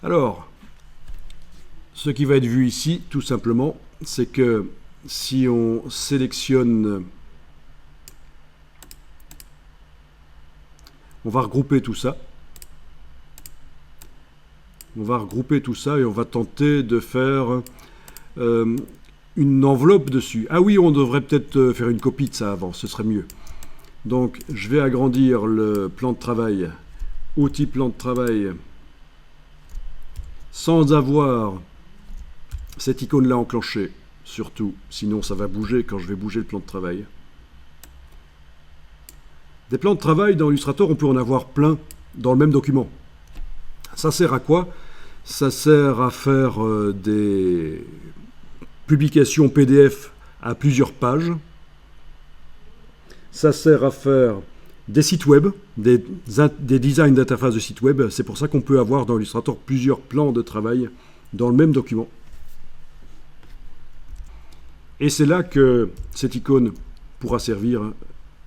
Alors, ce qui va être vu ici, tout simplement, c'est que si on sélectionne, on va regrouper tout ça. On va regrouper tout ça et on va tenter de faire une enveloppe dessus. Ah oui, on devrait peut-être faire une copie de ça avant, ce serait mieux. Donc, je vais agrandir le plan de travail, outil plan de travail, sans avoir cette icône-là enclenchée, surtout, sinon ça va bouger quand je vais bouger le plan de travail. Des plans de travail dans Illustrator, on peut en avoir plein dans le même document. Ça sert à quoi? Ça sert à faire des publications PDF à plusieurs pages. Ça sert à faire des sites web, des designs d'interface de sites web. C'est pour ça qu'on peut avoir dans Illustrator plusieurs plans de travail dans le même document. Et c'est là que cette icône pourra servir.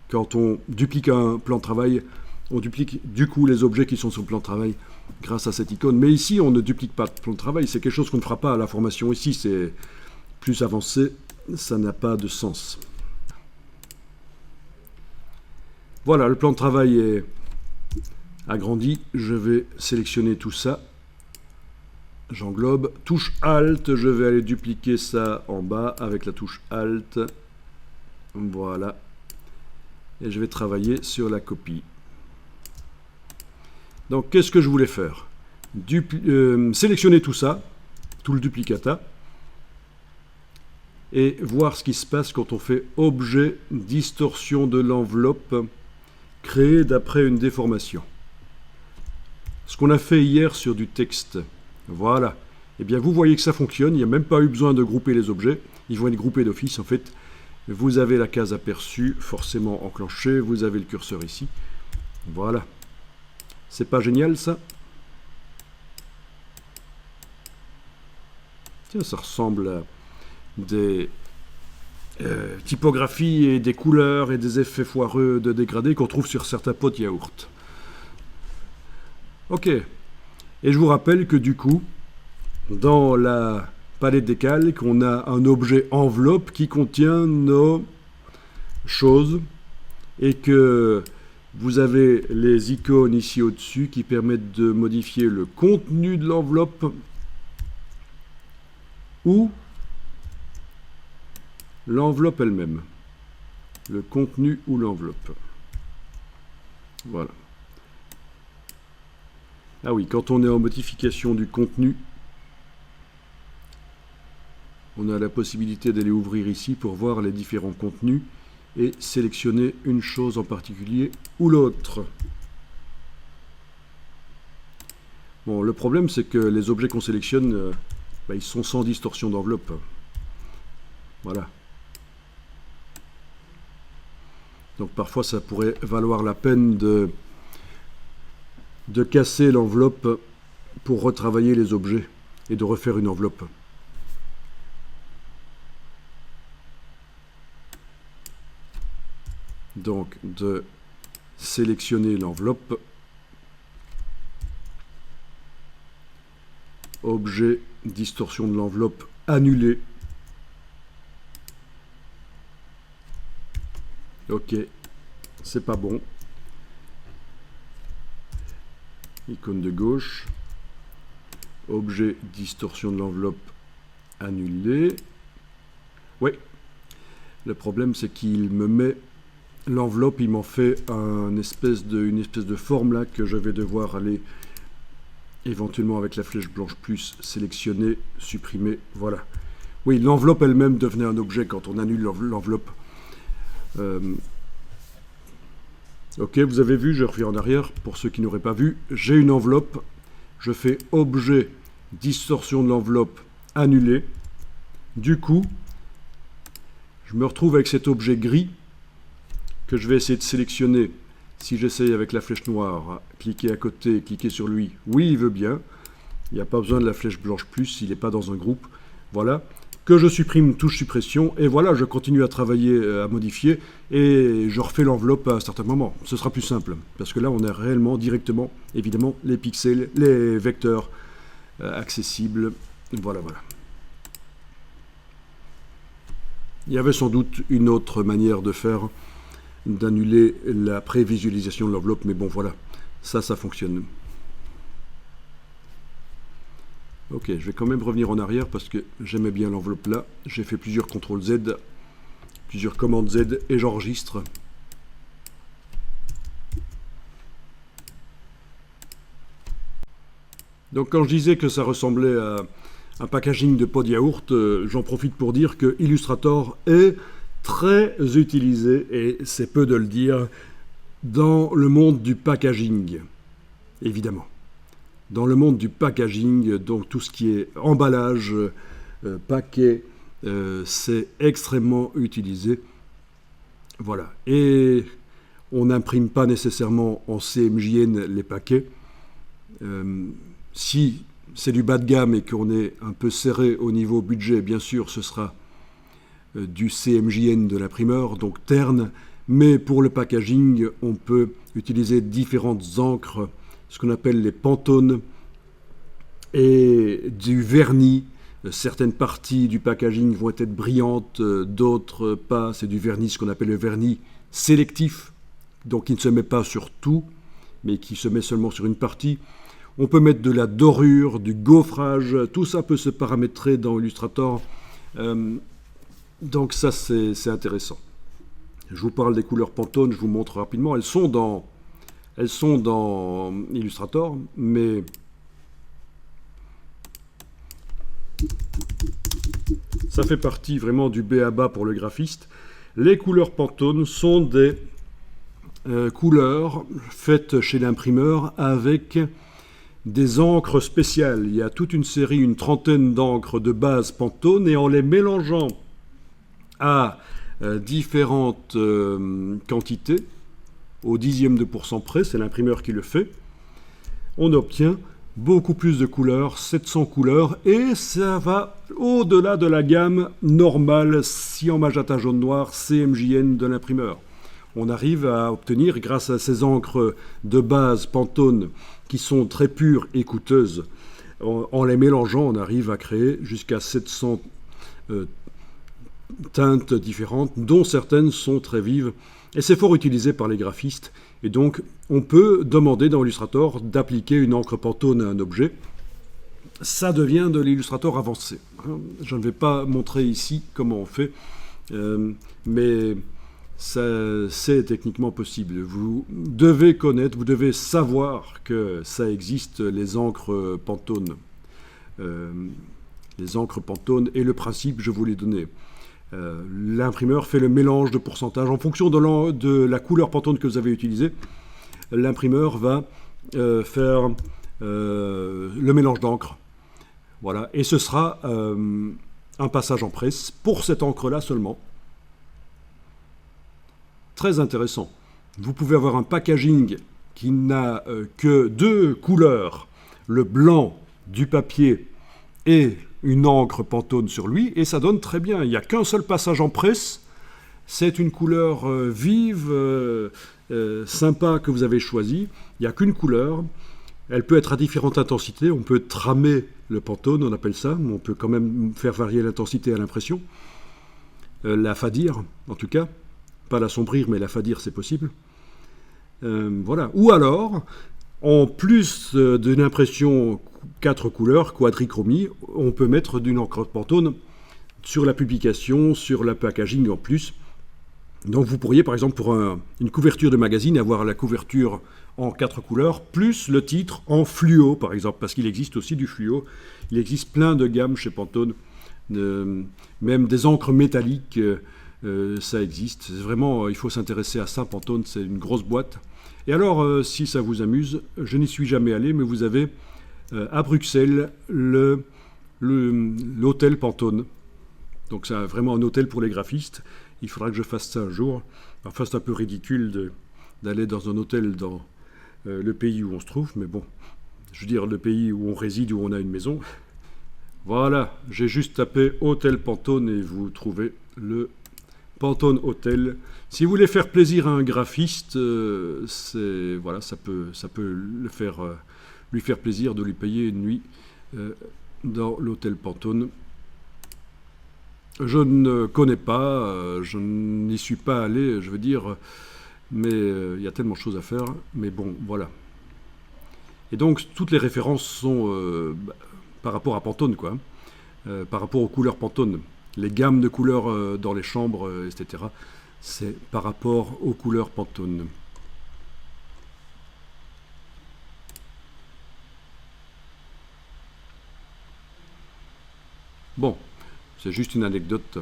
Quand on duplique un plan de travail, on duplique du coup les objets qui sont sur le plan de travail grâce à cette icône. Mais ici, on ne duplique pas de plan de travail. C'est quelque chose qu'on ne fera pas à la formation. Ici, c'est plus avancé. Ça n'a pas de sens. Voilà, le plan de travail est agrandi. Je vais sélectionner tout ça. J'englobe. Touche Alt. Je vais aller dupliquer ça en bas avec la touche Alt. Voilà. Et je vais travailler sur la copie. Donc, qu'est-ce que je voulais faire? Sélectionner tout ça, tout le duplicata, et voir ce qui se passe quand on fait objet, distorsion de l'enveloppe, créée d'après une déformation. Ce qu'on a fait hier sur du texte. Voilà. Eh bien, vous voyez que ça fonctionne. Il n'y a même pas eu besoin de grouper les objets. Ils vont être groupés d'office, en fait. Vous avez la case aperçue, forcément enclenchée. Vous avez le curseur ici. Voilà. C'est pas génial, ça? Tiens, ça ressemble à des typographies et des couleurs et des effets foireux de dégradés qu'on trouve sur certains pots de yaourt. Ok. Et je vous rappelle que du coup, dans la palette des calques, on a un objet enveloppe qui contient nos choses et que vous avez les icônes ici au-dessus qui permettent de modifier le contenu de l'enveloppe ou l'enveloppe elle-même. Le contenu ou l'enveloppe. Voilà. Ah oui, quand on est en modification du contenu, on a la possibilité d'aller ouvrir ici pour voir les différents contenus et sélectionner une chose en particulier ou l'autre. Bon, le problème, c'est que les objets qu'on sélectionne, ils sont sans distorsion d'enveloppe. Voilà. Donc parfois, ça pourrait valoir la peine de casser l'enveloppe pour retravailler les objets et de refaire une enveloppe. Donc, de sélectionner l'enveloppe, objet, distorsion de l'enveloppe, annuler. Ok, c'est pas bon. Icône de gauche, objet, distorsion de l'enveloppe, annuler. Oui, le problème c'est qu'il me met l'enveloppe, il m'en fait une espèce de forme là que je vais devoir aller éventuellement avec la flèche blanche plus sélectionner, supprimer, voilà. Oui, l'enveloppe elle-même devenait un objet quand on annule l'enveloppe. Ok, vous avez vu, je reviens en arrière pour ceux qui n'auraient pas vu. J'ai une enveloppe, je fais objet, distorsion de l'enveloppe, annuler. Du coup, je me retrouve avec cet objet gris que je vais essayer de sélectionner. Si j'essaye avec la flèche noire, cliquer à côté, cliquer sur lui, oui, il veut bien. Il n'y a pas besoin de la flèche blanche plus, il n'est pas dans un groupe. Voilà. Que je supprime, touche suppression, et voilà, je continue à travailler, à modifier, et je refais l'enveloppe à un certain moment. Ce sera plus simple, parce que là, on a réellement, directement, évidemment, les pixels, les vecteurs accessible. Voilà, voilà. Il y avait sans doute une autre manière de faire, d'annuler la prévisualisation de l'enveloppe, mais bon, voilà, ça fonctionne. Ok, je vais quand même revenir en arrière parce que j'aimais bien l'enveloppe là. J'ai fait plusieurs CTRL Z, plusieurs commandes Z et j'enregistre. Donc quand je disais que ça ressemblait à un packaging de pot de yaourt, j'en profite pour dire que Illustrator est très utilisé, et c'est peu de le dire, dans le monde du packaging, évidemment. Dans le monde du packaging, donc tout ce qui est emballage, paquet, c'est extrêmement utilisé. Voilà. Et on n'imprime pas nécessairement en CMJN les paquets. Si c'est du bas de gamme et qu'on est un peu serré au niveau budget, bien sûr, ce sera du CMJN de l'imprimeur, donc terne. Mais pour le packaging, on peut utiliser différentes encres, ce qu'on appelle les Pantone, et du vernis. Certaines parties du packaging vont être brillantes, d'autres pas. C'est du vernis, ce qu'on appelle le vernis sélectif, donc qui ne se met pas sur tout, mais qui se met seulement sur une partie. On peut mettre de la dorure, du gaufrage, tout ça peut se paramétrer dans Illustrator. Donc ça, c'est intéressant. Je vous parle des couleurs Pantone, je vous montre rapidement. Elles sont dans Illustrator, mais ça fait partie vraiment du b.a.-ba pour le graphiste. Les couleurs Pantone sont des couleurs faites chez l'imprimeur avec des encres spéciales. Il y a toute une série, une trentaine d'encres de base Pantone, et en les mélangeant à différentes quantités, au dixième de pourcent près, c'est l'imprimeur qui le fait, on obtient beaucoup plus de couleurs, 700 couleurs, et ça va au-delà de la gamme normale cyan, magenta, jaune, noir, CMJN de l'imprimeur. On arrive à obtenir, grâce à ces encres de base Pantone qui sont très pures et coûteuses, en les mélangeant, on arrive à créer jusqu'à 700 teintes différentes, dont certaines sont très vives. Et c'est fort utilisé par les graphistes. Et donc, on peut demander dans Illustrator d'appliquer une encre Pantone à un objet. Ça devient de l'Illustrator avancé. Je ne vais pas montrer ici comment on fait, mais c'est techniquement possible. Vous devez connaître, vous devez savoir que ça existe, les encres Pantone. Les encres Pantone, et le principe, je vous l'ai donné. L'imprimeur fait le mélange de pourcentage. En fonction de la couleur Pantone que vous avez utilisée, l'imprimeur va faire le mélange d'encre. Voilà. Et ce sera un passage en presse pour cette encre-là seulement. Très intéressant. Vous pouvez avoir un packaging qui n'a que deux couleurs, le blanc du papier et une encre Pantone sur lui, et ça donne très bien. Il n'y a qu'un seul passage en presse. C'est une couleur vive, sympa que vous avez choisie. Il n'y a qu'une couleur. Elle peut être à différentes intensités. On peut tramer le Pantone, on appelle ça. On peut quand même faire varier l'intensité à l'impression. La fadir, en tout cas. Pas l'assombrir, mais la fadir, c'est possible. Voilà. Ou alors, en plus d'une impression 4 couleurs, quadrichromie, on peut mettre d'une encre Pantone sur la publication, sur la packaging en plus. Donc vous pourriez, par exemple, pour une couverture de magazine, avoir la couverture en 4 couleurs, plus le titre en fluo, par exemple, parce qu'il existe aussi du fluo. Il existe plein de gammes chez Pantone, même des encres métalliques, ça existe. C'est vraiment, il faut s'intéresser à ça. Pantone, c'est une grosse boîte. Et alors, si ça vous amuse, je n'y suis jamais allé, mais vous avez à Bruxelles l'hôtel Pantone. Donc c'est vraiment un hôtel pour les graphistes. Il faudra que je fasse ça un jour. Enfin, c'est un peu ridicule d'aller dans un hôtel dans le pays où on se trouve, mais bon, je veux dire le pays où on réside, où on a une maison. Voilà, j'ai juste tapé hôtel Pantone et vous trouvez le Pantone Hôtel. Si vous voulez faire plaisir à un graphiste, voilà, ça peut lui faire plaisir de lui payer une nuit dans l'hôtel Pantone. Je ne connais pas, je n'y suis pas allé, je veux dire, mais il y a tellement de choses à faire. Mais bon, voilà. Et donc, toutes les références sont par rapport à Pantone, quoi. Par rapport aux couleurs Pantone. Les gammes de couleurs dans les chambres, etc. C'est par rapport aux couleurs Pantone. Bon, c'est juste une anecdote.